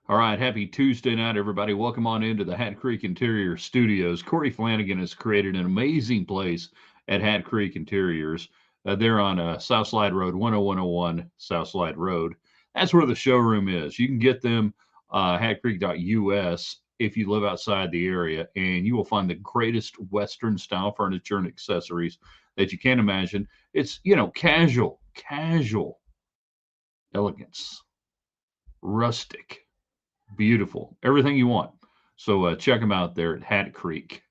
All right, happy Tuesday night, everybody. Welcome on into the Hat Creek Interior Studios. Corey Flanagan has created an amazing place at Hat Creek Interiors. They're on South Slide Road, 10101 South Slide Road. That's where the showroom is. You can get them hatcreek.us if you live outside the area, and you will find the greatest Western style furniture and accessories that you can imagine. It's, casual elegance, rustic, beautiful, everything you want. So check them out there at Hat Creek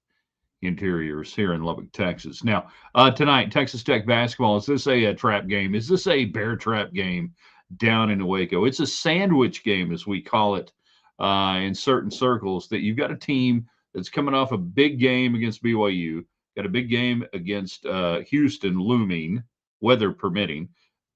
Interiors here in Lubbock, Texas. Now, tonight, Texas Tech basketball. Is this a trap game? Is this a bear trap game down in Waco? It's a sandwich game, as we call it in certain circles, that you've got a team that's coming off a big game against BYU, got a big game against Houston looming, weather permitting.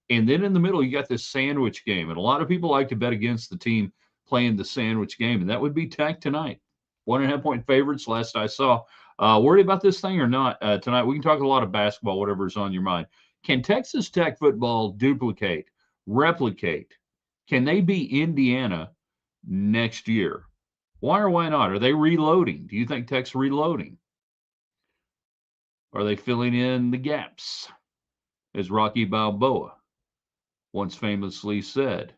And then in the middle, you got this sandwich game. And a lot of people like to bet against the team playing the sandwich game, and that would be Tech tonight. 1.5 point favorites, last I saw. Worried about this thing or not tonight? We can talk a lot of basketball, whatever's on your mind. Can Texas Tech football duplicate, replicate? Can they be Indiana next year? Why or why not? Are they reloading? Do you think Tech's reloading? Are they filling in the gaps? As Rocky Balboa once famously said,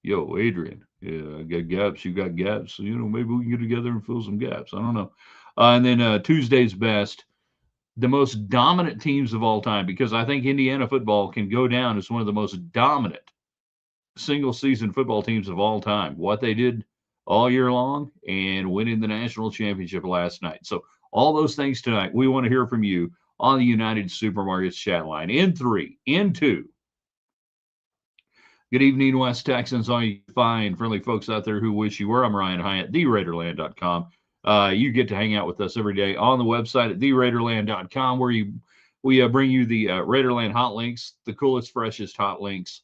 yo, Adrian, yeah, I got gaps, you got gaps. Maybe we can get together and fill some gaps. I don't know. And then Tuesday's best, the most dominant teams of all time, because I think Indiana football can go down as one of the most dominant single season football teams of all time. What they did all year long and winning the national championship last night. So, all those things tonight, we want to hear from you on the United Supermarkets chat line. In three, in two. Good evening, West Texans. All you fine, friendly folks out there who wish you were. I'm Ryan Hyatt, theraiderland.com. You get to hang out with us every day on the website at theraiderland.com, where we bring you the Raiderland hot links, the coolest, freshest hot links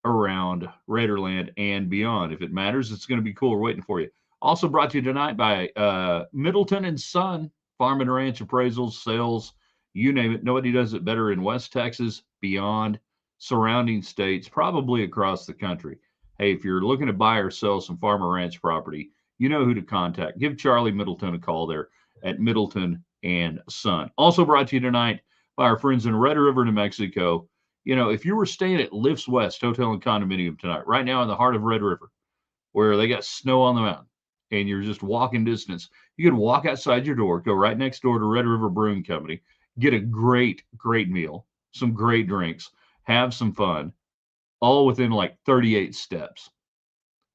around Raiderland and beyond. If it matters, it's going to be cool. We're waiting for you. Also brought to you tonight by Middleton and Son, Farm and Ranch appraisals, sales, you name it. Nobody does it better in West Texas, beyond, surrounding states, probably across the country. Hey, if you're looking to buy or sell some farm or ranch property, you know who to contact. Give Charlie Middleton a call there at Middleton and Son. Also brought to you tonight by our friends in Red River, New Mexico. If you were staying at Lifts West Hotel and Condominium tonight, right now in the heart of Red River, where they got snow on the mountain, and you're just walking distance, you can walk outside your door, go right next door to Red River Brewing Company, get a great, great meal, some great drinks, have some fun, all within like 38 steps.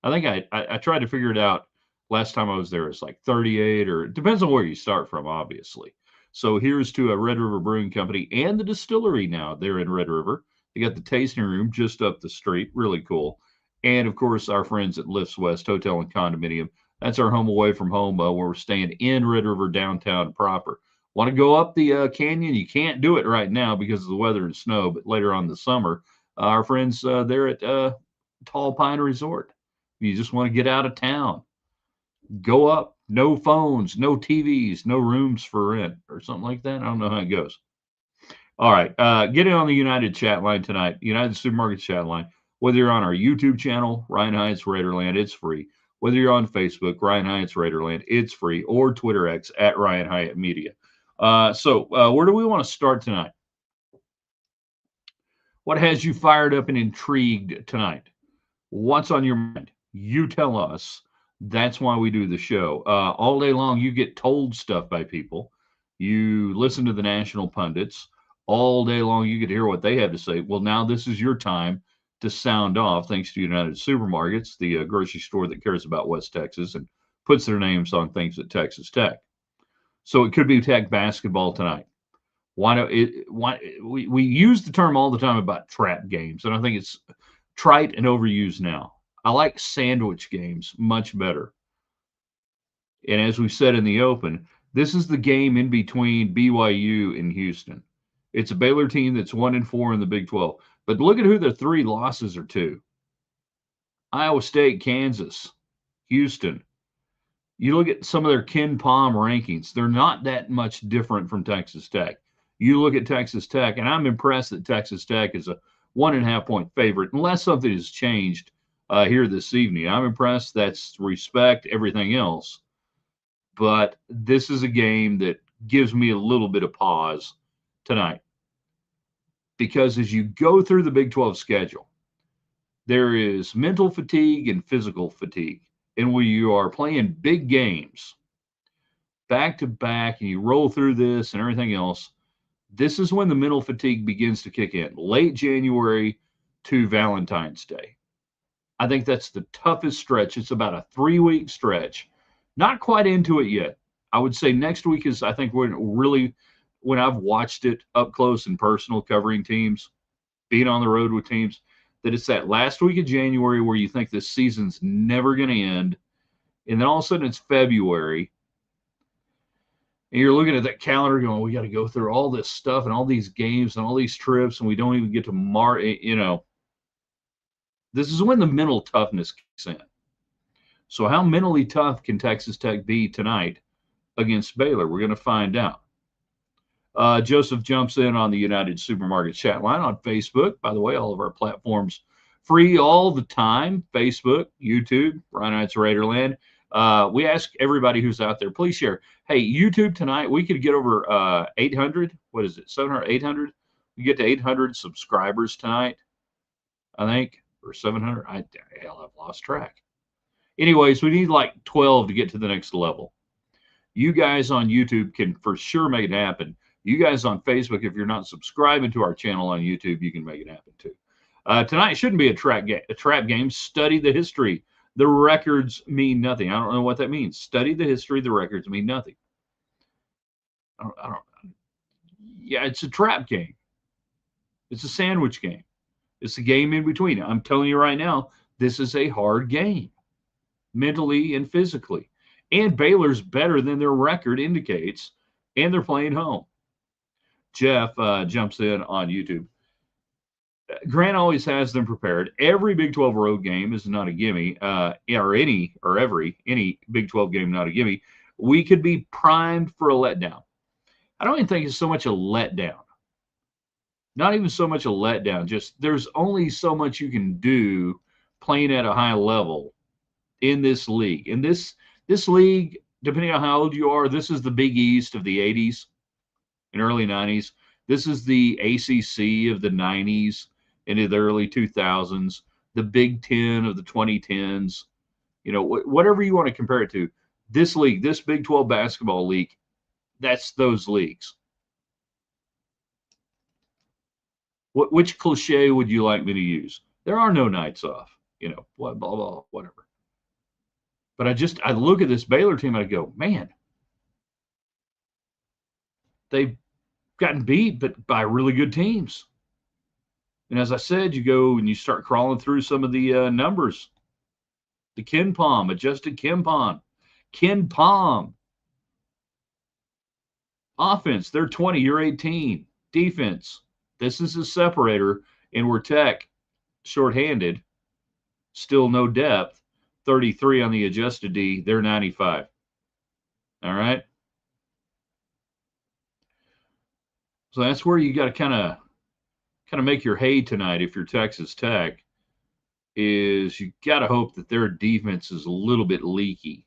I think I tried to figure it out last time I was there. It's like 38, or it depends on where you start from, obviously. So here's to a Red River Brewing Company and the distillery now there in Red River. They got the tasting room just up the street. Really cool. And of course, our friends at Lifts West Hotel and Condominium. That's our home away from home where we're staying in Red River downtown proper. Want to go up the canyon? You can't do it right now because of the weather and snow, but later on in the summer, our friends there at Tall Pine Resort. You just want to get out of town, go up. No phones, no TVs, no rooms for rent or something like that. I don't know how it goes. All right. Get in on the United chat line tonight, United Supermarket chat line. Whether you're on our YouTube channel, Ryan Hyatt's Raiderland, it's free. Whether you're on Facebook, Ryan Hyatt's Raiderland, it's free. Or Twitter X at Ryan Hyatt Media. So where do we want to start tonight? What has you fired up and intrigued tonight? What's on your mind? You tell us. That's why we do the show. All day long, you get told stuff by people. You listen to the national pundits. All day long, you get to hear what they have to say. Well, now this is your time to sound off, thanks to United Supermarkets, the grocery store that cares about West Texas and puts their names on things at Texas Tech. So it could be Tech basketball tonight. We use the term all the time about trap games, and I think it's trite and overused now. I like sandwich games much better. And as we said in the open, this is the game in between BYU and Houston. It's a Baylor team that's 1-4 in the Big 12. But look at who their three losses are to. Iowa State, Kansas, Houston. You look at some of their Ken Palm rankings. They're not that much different from Texas Tech. You look at Texas Tech, and I'm impressed that Texas Tech is a 1.5 point favorite, unless something has changed here this evening. I'm impressed. That's respect, everything else. But this is a game that gives me a little bit of pause tonight because as you go through the Big 12 schedule, there is mental fatigue and physical fatigue. And when you are playing big games back to back and you roll through this and everything else, this is when the mental fatigue begins to kick in, late January to Valentine's Day. I think that's the toughest stretch. It's about a 3-week stretch. Not quite into it yet. I would say next week is, I think, when I've watched it up close and personal, covering teams, being on the road with teams, that it's that last week of January where you think this season's never going to end. And then all of a sudden it's February. And you're looking at that calendar going, we got to go through all this stuff and all these games and all these trips, and we don't even get to March, This is when the mental toughness kicks in. So how mentally tough can Texas Tech be tonight against Baylor? We're going to find out. Joseph jumps in on the United Supermarket chat line on Facebook. By the way, all of our platforms free all the time. Facebook, YouTube, Rhino's Raiderland. We ask everybody who's out there, please share. Hey, YouTube tonight, we could get over 800. What is it, 700, 800? We get to 800 subscribers tonight, I think, or 700. I've lost track. Anyways, we need like 12 to get to the next level. You guys on YouTube can for sure make it happen. You guys on Facebook, if you're not subscribing to our channel on YouTube, you can make it happen too. Tonight shouldn't be a trap game. Study the history. The records mean nothing. I don't know what that means. Study the history. The records mean nothing. Yeah, it's a trap game. It's a sandwich game. It's a game in between. I'm telling you right now, this is a hard game, mentally and physically. And Baylor's better than their record indicates, and they're playing home. Jeff jumps in on YouTube. Grant always has them prepared. Every Big 12 road game is not a gimme, any Big 12 game not a gimme. We could be primed for a letdown. I don't even think it's so much a letdown. Not even so much a letdown. Just there's only so much you can do playing at a high level in this league. In this league, depending on how old you are, this is the Big East of the 80s and early 90s. This is the ACC of the 90s into the early 2000s, the Big Ten of the 2010s. Whatever you want to compare it to, this league, this Big 12 basketball league, that's those leagues. Which cliche would you like me to use? There are no nights off, blah, blah, blah, whatever. But I look at this Baylor team and I go, man, they've gotten beat, but by really good teams. And as I said, you go and you start crawling through some of the numbers. The adjusted KenPom. Offense, they're 20, you're 18. Defense, this is a separator, and we're Tech shorthanded, still no depth. 33 on the adjusted D, they're 95. All right. So that's where you got to kind of make your hay tonight if you're Texas Tech, is you got to hope that their defense is a little bit leaky.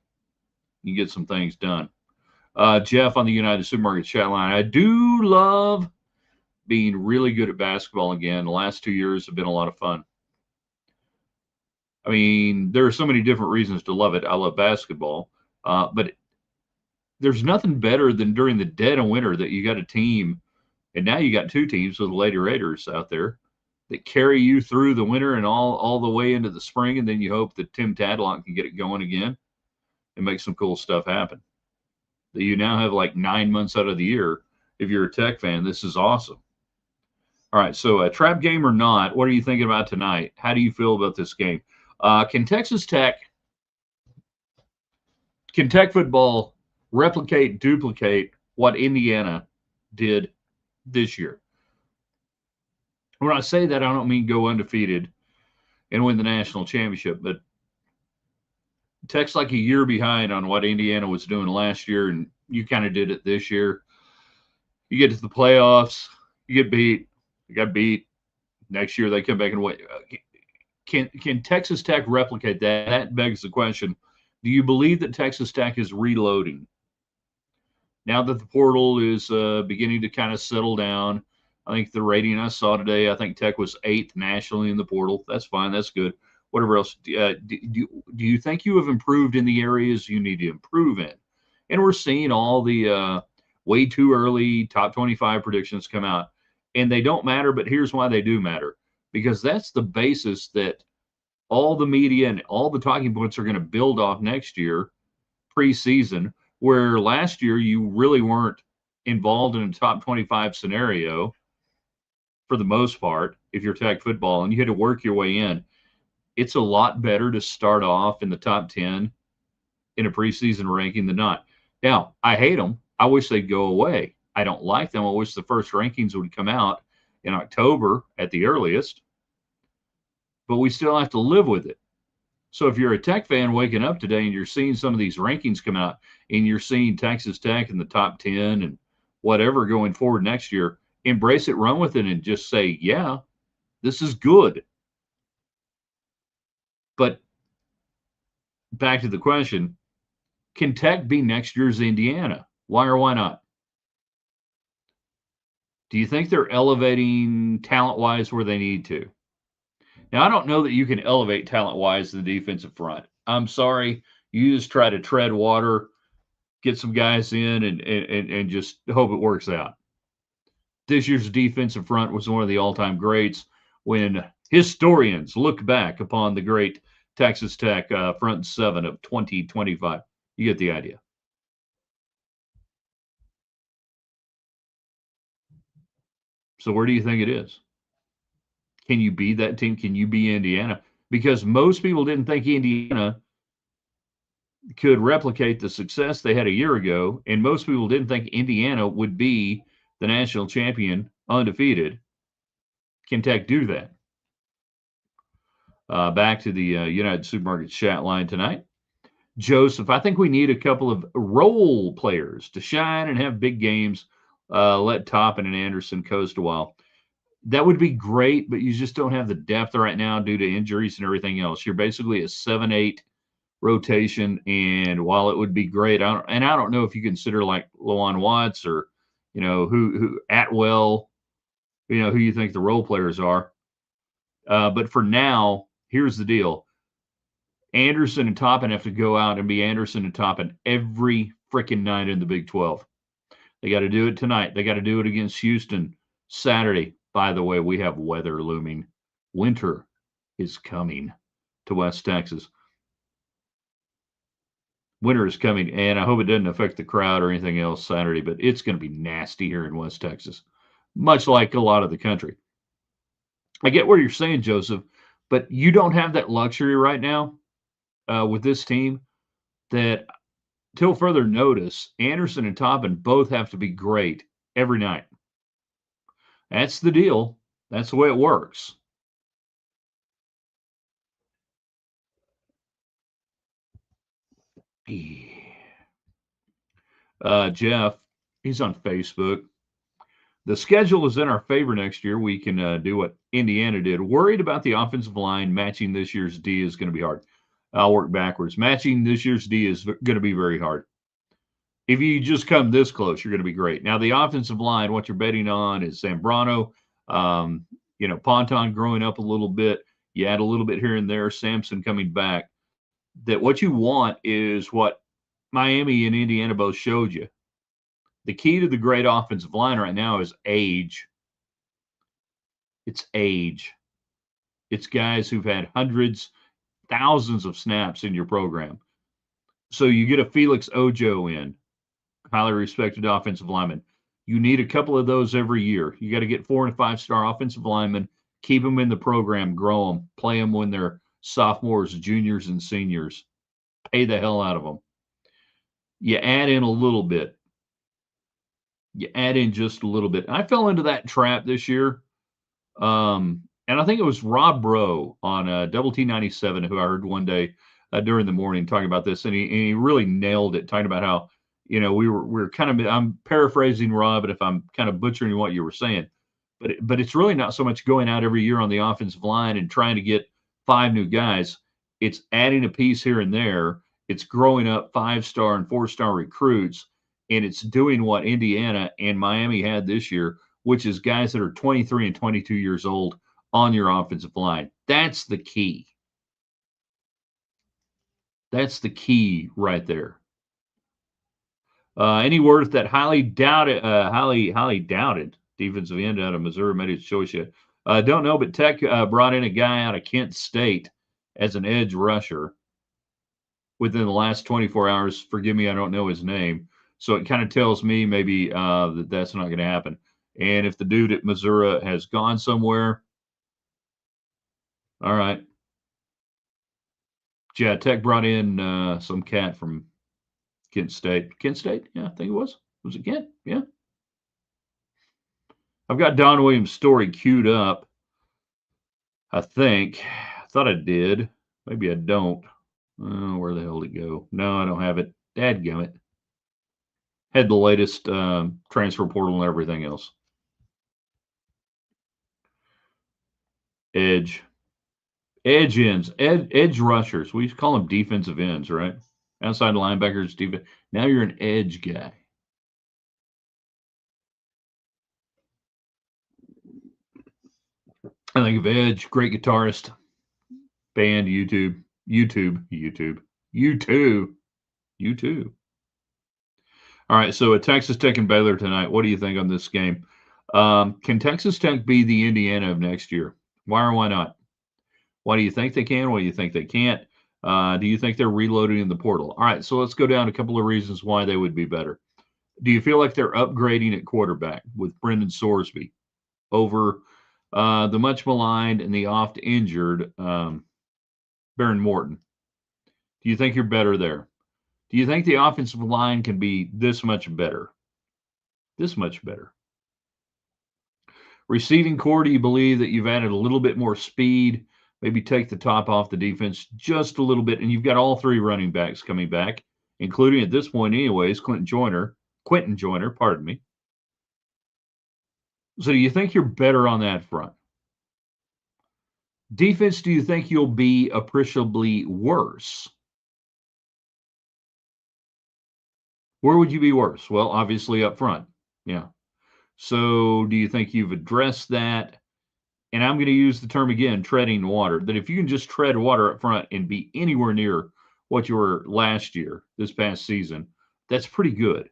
You get some things done. Jeff on the United Supermarket chat line. I do love being really good at basketball again. The last 2 years have been a lot of fun. I mean, there are so many different reasons to love it. I love basketball, but there's nothing better than during the dead of winter that you got a team, and now you got two teams with the Lady Raiders out there that carry you through the winter and all the way into the spring, and then you hope that Tim Tadlock can get it going again and make some cool stuff happen. That you now have like 9 months out of the year. If you're a Tech fan, this is awesome. All right, so a trap game or not, what are you thinking about tonight? How do you feel about this game? Can Tech football duplicate what Indiana did this year? When I say that, I don't mean go undefeated and win the national championship, but Tech's like a year behind on what Indiana was doing last year, and you kind of did it this year. You get to the playoffs, you get beat, you got beat. Next year they come back and win. Can Texas Tech replicate that? That begs the question. Do you believe that Texas Tech is reloading? Now that the portal is beginning to kind of settle down, I think the rating I saw today, I think Tech was 8th nationally in the portal. That's fine. That's good. Whatever else. Do you think you have improved in the areas you need to improve in? And we're seeing all the way too early top 25 predictions come out. And they don't matter, but here's why they do matter. Because that's the basis that all the media and all the talking points are going to build off next year, preseason, where last year you really weren't involved in a top 25 scenario for the most part, if you're Tech football, and you had to work your way in. It's a lot better to start off in the top 10 in a preseason ranking than not. Now, I hate them. I wish they'd go away. I don't like them. I wish the first rankings would come out in October at the earliest, but we still have to live with it. So if you're a Tech fan waking up today and you're seeing some of these rankings come out and you're seeing Texas Tech in the top 10 and whatever going forward next year, embrace it, run with it, and just say, yeah, this is good. But back to the question, can Tech be next year's Indiana? Why or why not? Do you think they're elevating talent-wise where they need to? Now, I don't know that you can elevate talent-wise the defensive front. I'm sorry. You just try to tread water, get some guys in, and just hope it works out. This year's defensive front was one of the all-time greats when historians look back upon the great Texas Tech front seven of 2025. You get the idea. So where do you think it is? Can you be that team? Can you be Indiana? Because most people didn't think Indiana could replicate the success they had a year ago, and most people didn't think Indiana would be the national champion undefeated. Can Tech do that? Back to the United Supermarkets chat line tonight. Joseph, I think we need a couple of role players to shine and have big games. Let Toppin and Anderson coast a while. That would be great, but you just don't have the depth right now due to injuries and everything else. You're basically a 7-8 rotation, and while it would be great, I don't know if you consider like Lawan Watts or who Atwell, who you think the role players are. But for now, here's the deal. Anderson and Toppin have to go out and be Anderson and Toppin every freaking night in the Big 12. They got to do it tonight. They got to do it against Houston Saturday. By the way, we have weather looming. Winter is coming to West Texas. Winter is coming, and I hope it doesn't affect the crowd or anything else Saturday, but it's going to be nasty here in West Texas, much like a lot of the country. I get what you're saying, Joseph, but you don't have that luxury right now with this team that, till further notice, Anderson and Toppin both have to be great every night. That's the deal. That's the way it works. Jeff, he's on Facebook. The schedule is in our favor next year. We can do what Indiana did. Worried about the offensive line matching this year's D is going to be hard. I'll work backwards. Matching this year's D is going to be very hard. If you just come this close, you're going to be great. Now, the offensive line, what you're betting on is Zambrano, Ponton growing up a little bit. You add a little bit here and there, Sampson coming back. That what you want is what Miami and Indiana both showed you. The key to the great offensive line right now is age. It's age. It's guys who've had hundreds, thousands of snaps in your program. So you get a Felix Ojo in, highly respected offensive lineman. You need a couple of those every year. You got to get 4- and 5-star offensive linemen, keep them in the program, grow them, play them when they're sophomores, juniors, and seniors. Pay the hell out of them. You add in a little bit. You add in just a little bit. I fell into that trap this year. And I think it was Rob Bro on Double T97 who I heard one day during the morning talking about this. And he really nailed it, talking about how, we were kind of, I'm paraphrasing Rob, and if I'm kind of butchering what you were saying, but it's really not so much going out every year on the offensive line and trying to get 5 new guys. It's adding a piece here and there. It's growing up 5-star and 4-star recruits, and it's doing what Indiana and Miami had this year, which is guys that are 23 and 22 years old on your offensive line. That's the key. That's the key right there. Any word that highly doubted defensive end out of Missouri made his choice yet? Don't know, but Tech brought in a guy out of Kent State as an edge rusher within the last 24 hours. Forgive me, I don't know his name. So it kind of tells me maybe that's not going to happen. And if the dude at Missouri has gone somewhere, all right. Yeah, Tech brought in some cat from Kent State. Kent State? Yeah, I think it was. Was it Kent? Yeah. I've got Don Williams' story queued up. I think. I thought I did. Maybe I don't. Oh, where the hell did it go? No, I don't have it. Dadgummit. Had the latest transfer portal and everything else. Edge ends, edge rushers. We used to call them defensive ends, right? Outside linebackers, defense. Now you're an edge guy. I think of Edge, great guitarist, band, YouTube. All right, so at Texas Tech and Baylor tonight, what do you think on this game? Can Texas Tech be the Indiana of next year? Why or why not? Why do you think they can? Why do you think they can't? Do you think they're reloading in the portal? All right, so let's go down a couple of reasons why they would be better. Do you feel like they're upgrading at quarterback with Brendan Sorsby over the much maligned and the oft injured Baron Morton? Do you think you're better there? Do you think the offensive line can be this much better? This much better. Receiving core, do you believe that you've added a little bit more speed? Maybe take the top off the defense just a little bit, and you've got all 3 running backs coming back, including at this point, anyways, Quentin Joyner, pardon me. So do you think you're better on that front? Defense, do you think you'll be appreciably worse? Where would you be worse? Well, obviously up front. Yeah. So do you think you've addressed that? And I'm going to use the term again, treading water, that if you can just tread water up front and be anywhere near what you were last year, this past season, that's pretty good.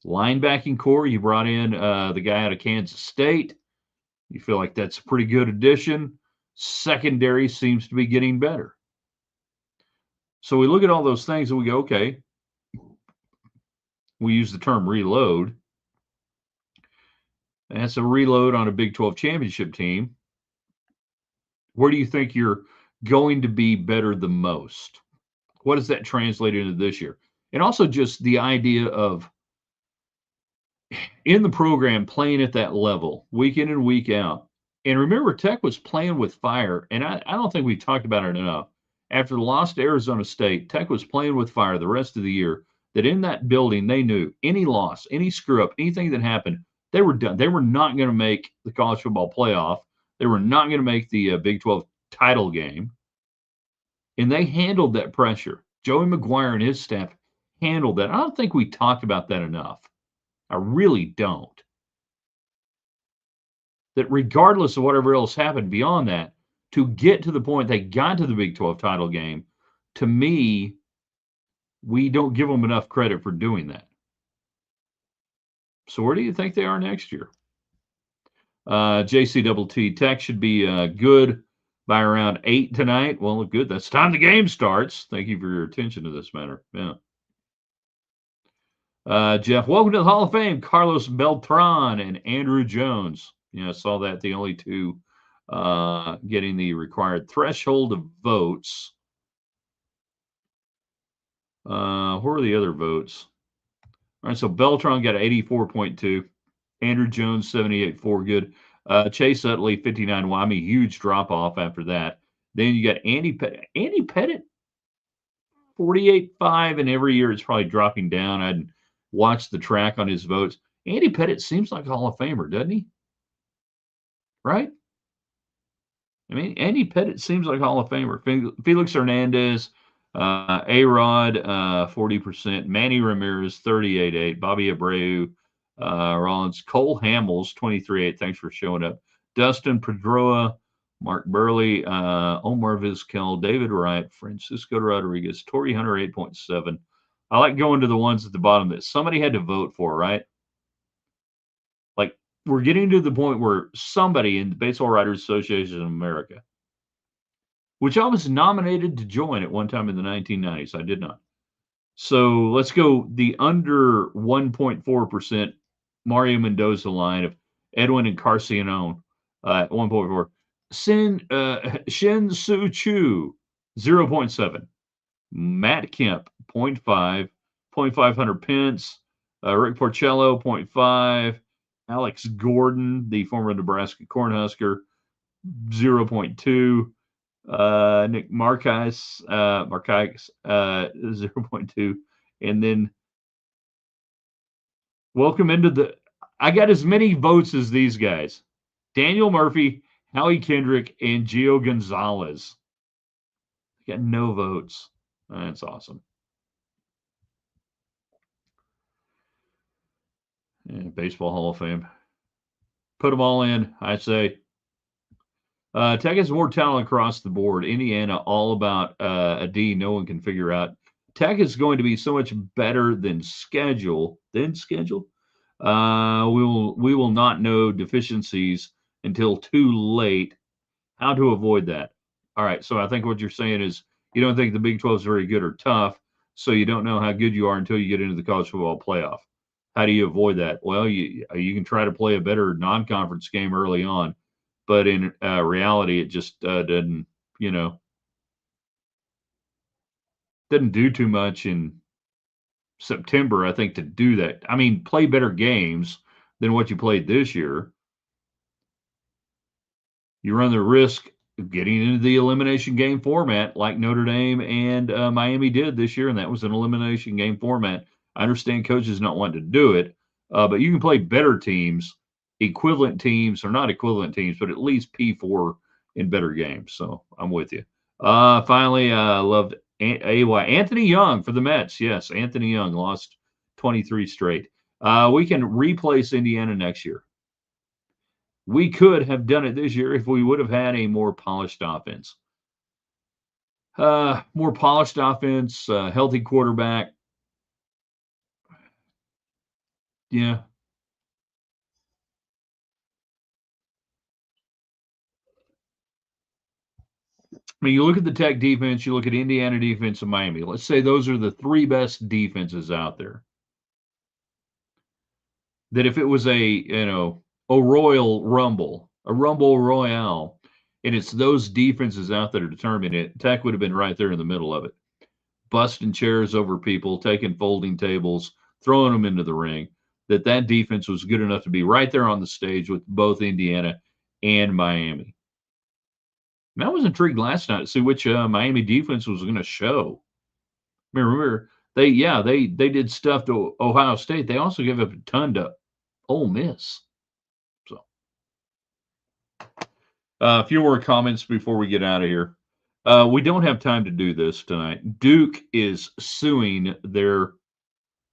Linebacking core, you brought in the guy out of Kansas State. You feel like that's a pretty good addition. Secondary seems to be getting better. So we look at all those things and we go, okay, we use the term reload. That's a reload on a Big 12 championship team. Where do you think you're going to be better the most? What does that translate into this year? And also just the idea of in the program playing at that level, week in and week out. And remember, Tech was playing with fire, and I don't think we talked about it enough. After the loss to Arizona State, Tech was playing with fire the rest of the year, that in that building, they knew any loss, any screw-up, anything that happened, they were done. They were not going to make the college football playoff. They were not going to make the Big 12 title game. And they handled that pressure. Joey McGuire and his staff handled that. I don't think we talked about that enough. I really don't. That regardless of whatever else happened beyond that, to get to the point they got to the Big 12 title game, to me, we don't give them enough credit for doing that. So where do you think they are next year? JCTT Tech should be good by around 8 tonight. Well, good. That's time the game starts. Thank you for your attention to this matter. Yeah. Jeff, welcome to the Hall of Fame, Carlos Beltran and Andrew Jones. Yeah, I saw that. The only 2 getting the required threshold of votes. Who are the other votes? All right, so Beltran got 84.2. Andrew Jones, 78.4. Good. Chase Utley, 59. Well, I mean, huge drop-off after that. Then you got Andy Pettit. Andy Pettit, 48.5, and every year it's probably dropping down. I'd watch the track on his votes. Andy Pettit seems like a Hall of Famer, doesn't he? Right? I mean, Andy Pettit seems like Hall of Famer. Felix Hernandez, A-Rod, 40%. Manny Ramirez, 38.8. Bobby Abreu, Rollins. Cole Hamels, 23.8. Thanks for showing up. Dustin Pedroia, Mark Burley, Omar Vizquel, David Wright, Francisco Rodriguez, Torrey Hunter, 8.7. I like going to the ones at the bottom that somebody had to vote for, right? Like, we're getting to the point where somebody in the Baseball Writers Association of America, which I was nominated to join at one time in the 1990s. I did not. So let's go the under 1.4% Mario Mendoza line of Edwin and Carcianone at 1.4. Shin Su Chu, 0.7. Matt Kemp, 0.5. 0.5 Hunter Pence. Rick Porcello, 0.5. Alex Gordon, the former Nebraska Cornhusker, 0.2. Nick Markakis, 0.2. And then welcome into the. I got as many votes as these guys: Daniel Murphy, Howie Kendrick, and Gio Gonzalez. Got no votes. That's awesome. Yeah, Baseball Hall of Fame. Put them all in, I say. Tech has more talent across the board. Indiana, all about a D no one can figure out. Tech is going to be so much better than schedule. We will not know deficiencies until too late. How to avoid that? All right. So I think what you're saying is you don't think the Big 12 is very good or tough, so you don't know how good you are until you get into the college football playoff. How do you avoid that? Well, you can try to play a better non-conference game early on, but in reality, it just doesn't doesn't do too much in September. I think to do that. I mean, play better games than what you played this year. You run the risk of getting into the elimination game format like Notre Dame and Miami did this year, and that was an elimination game format. I understand coaches not wanting to do it, but you can play better teams, equivalent teams, or not equivalent teams, but at least P4 in better games. So I'm with you. Finally, loved AY Anthony Young for the Mets. Yes, Anthony Young lost 23 straight. We can replace Indiana next year. We could have done it this year if we would have had a more polished offense. More polished offense, healthy quarterback. Yeah. I mean, you look at the Tech defense, you look at Indiana defense and Miami. Let's say those are the three best defenses out there. That if it was a Royal Rumble, a Rumble Royale, and it's those defenses out there determining it, Tech would have been right there in the middle of it. Busting chairs over people, taking folding tables, throwing them into the ring, that defense was good enough to be right there on the stage with both Indiana and Miami. And I was intrigued last night to see which Miami defense was going to show. I mean, remember, they did stuff to Ohio State. They also gave up a ton to Ole Miss. So, a few more comments before we get out of here. We don't have time to do this tonight. Duke is suing their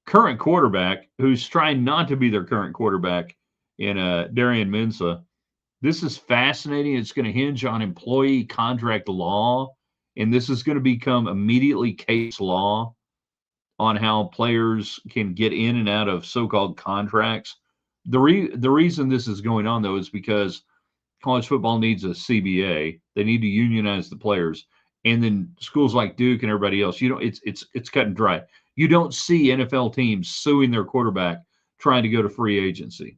current quarterback, who's trying not to be their current quarterback in Darian Mensah. This is fascinating. It's going to hinge on employee contract law, and this is going to become immediately case law on how players can get in and out of so-called contracts. The reason this is going on, though, is because college football needs a CBA. They need to unionize the players, and then schools like Duke and everybody else, it's cut and dry. You don't see NFL teams suing their quarterback trying to go to free agency.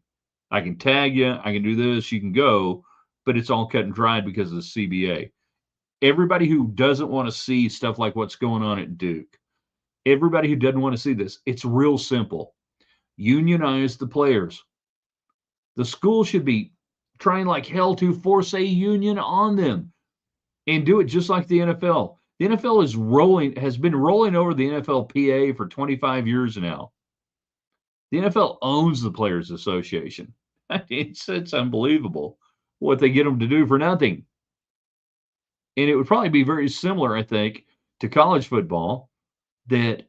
I can tag you, I can do this, you can go, but it's all cut and dried because of the CBA. Everybody who doesn't want to see stuff like what's going on at Duke, everybody who doesn't want to see this, it's real simple. Unionize the players. The school should be trying like hell to force a union on them and do it just like the NFL. The NFL has been rolling over the NFLPA for 25 years now. The NFL owns the Players Association. It's unbelievable what they get them to do for nothing. And it would probably be very similar, I think, to college football that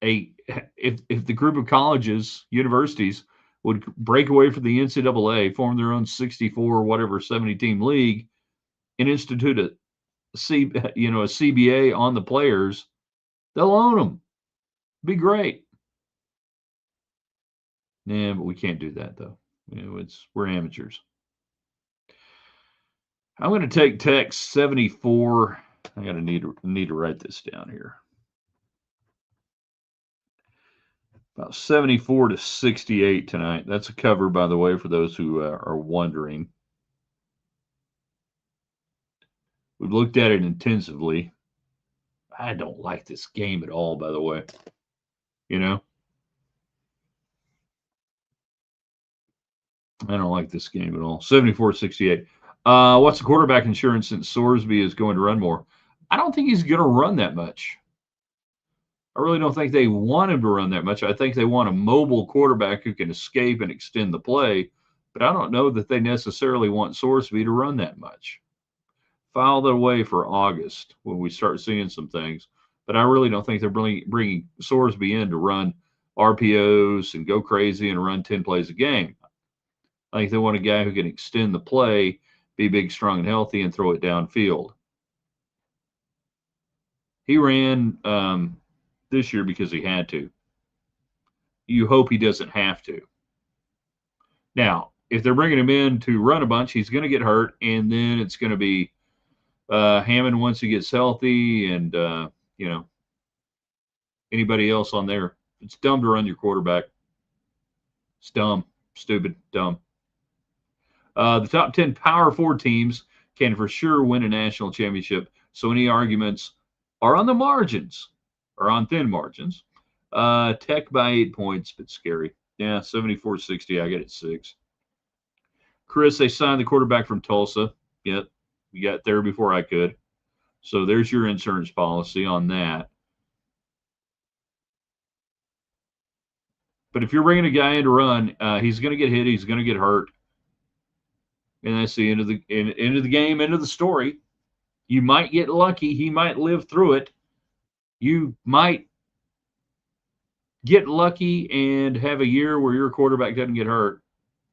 a if the group of colleges, universities would break away from the NCAA, form their own 64 or whatever 70 team league, and institute a CBA on the players, they'll own them. Be great. Yeah, but we can't do that though. We're amateurs. I'm going to take text 74. I got to need to write this down here. About 74 to 68 tonight. That's a cover, by the way, for those who are wondering. We've looked at it intensively. I don't like this game at all, by the way. You know? I don't like this game at all. 74-68. What's the quarterback insurance since Sorsby is going to run more? I don't think he's going to run that much. I really don't think they want him to run that much. I think they want a mobile quarterback who can escape and extend the play, but I don't know that they necessarily want Sorsby to run that much. File that away for August when we start seeing some things, but I really don't think they're bringing Sorsby in to run RPOs and go crazy and run 10 plays a game. I think they want a guy who can extend the play, be big, strong, and healthy, and throw it downfield. He ran this year because he had to. You hope he doesn't have to. Now, if they're bringing him in to run a bunch, he's going to get hurt, and then it's going to be Hammond once he gets healthy, and anybody else on there. It's dumb to run your quarterback. It's dumb, stupid, dumb. The top 10 Power 4 teams can for sure win a national championship, so any arguments are on the margins, or on thin margins. Tech by 8 points, but scary. Yeah, 74-60. I get it 6. Chris, they signed the quarterback from Tulsa. Yep, you got there before I could. So there's your insurance policy on that. But if you're bringing a guy in to run, he's going to get hit. He's going to get hurt. And that's the end of the game, end of the story. You might get lucky. He might live through it. You might get lucky and have a year where your quarterback doesn't get hurt.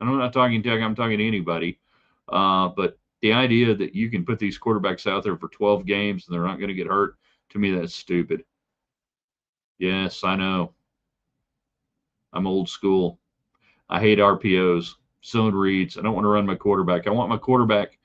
And I'm not talking Tech. I'm talking to anybody. But the idea that you can put these quarterbacks out there for 12 games and they're not going to get hurt, to me, that's stupid. Yes, I know. I'm old school. I hate RPOs, zone reads. I don't want to run my quarterback. I want my quarterback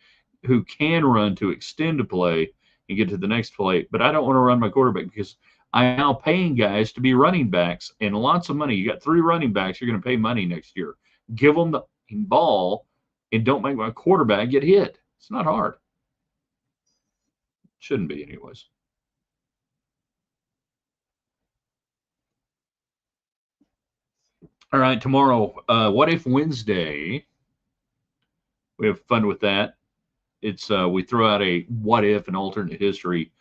who can run to extend a play and get to the next play. But I don't want to run my quarterback because I'm now paying guys to be running backs and lots of money. You got 3 running backs. You're going to pay money next year. Give them the ball and don't make my quarterback get hit. It's not hard. Shouldn't be anyways. All right, tomorrow, What If Wednesday? We have fun with that. It's we throw out a what if, an alternate history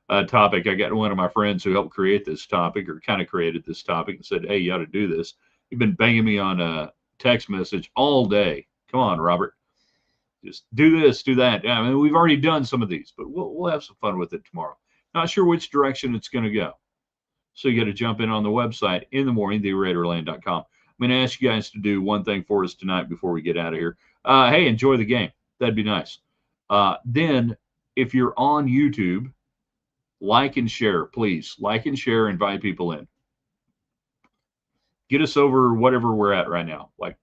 topic. I got one of my friends who helped create this topic, or kind of created this topic, and said, "Hey, you ought to do this." You've been banging me on a text message all day. Come on, Robert, just do this, do that. I mean, we've already done some of these, but we'll have some fun with it tomorrow. Not sure which direction it's going to go, so you got to jump in on the website in the morning, theraiderland.com. I'm going to ask you guys to do one thing for us tonight before we get out of here. Hey, enjoy the game. That'd be nice. Then, if you're on YouTube, like and share, please. Like and share, invite people in. Get us over whatever we're at right now. Like,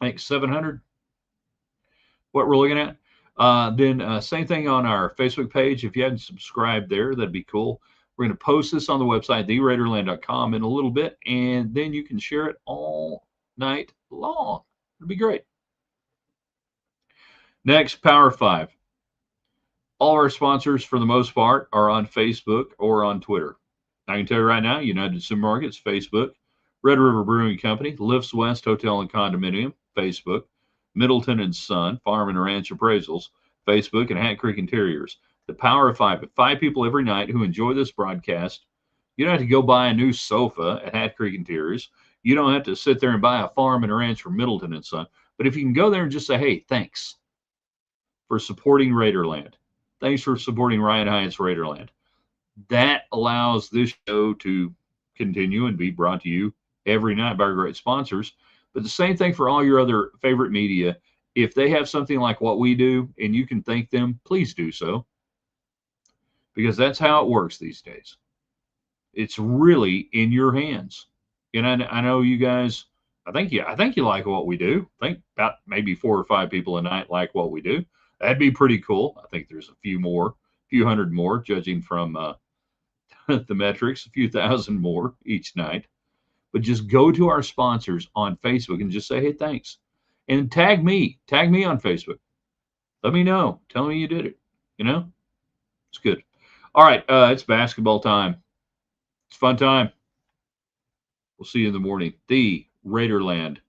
I think 700, what we're looking at. Then same thing on our Facebook page. If you hadn't subscribed there, that'd be cool. We're going to post this on the website, theraiderland.com, in a little bit, and then you can share it all night long. It'd be great. Next, Power 5. All our sponsors, for the most part, are on Facebook or on Twitter. I can tell you right now, United Supermarkets, Facebook. Red River Brewing Company, Lifts West Hotel and Condominium, Facebook. Middleton and Son, Farm and Ranch Appraisals, Facebook, and Hat Creek Interiors. The Power of 5. 5 people every night who enjoy this broadcast. You don't have to go buy a new sofa at Hat Creek Interiors. You don't have to sit there and buy a farm and a ranch from Middleton and Son. But if you can go there and just say, hey, thanks for supporting Raiderland. Thanks for supporting Ryan Hyatt's Raiderland. That allows this show to continue and be brought to you every night by our great sponsors. But the same thing for all your other favorite media. If they have something like what we do and you can thank them, please do so. Because that's how it works these days. It's really in your hands. And I know you guys, I think you like what we do. I think about maybe 4 or 5 people a night like what we do. That'd be pretty cool. I think there's a few hundred more, judging from the metrics, a few thousand more each night. But just go to our sponsors on Facebook and just say, hey, thanks. And tag me on Facebook. Let me know. Tell me you did it. It's good. All right. It's basketball time. It's fun time. We'll see you in the morning. TheRaiderland.com.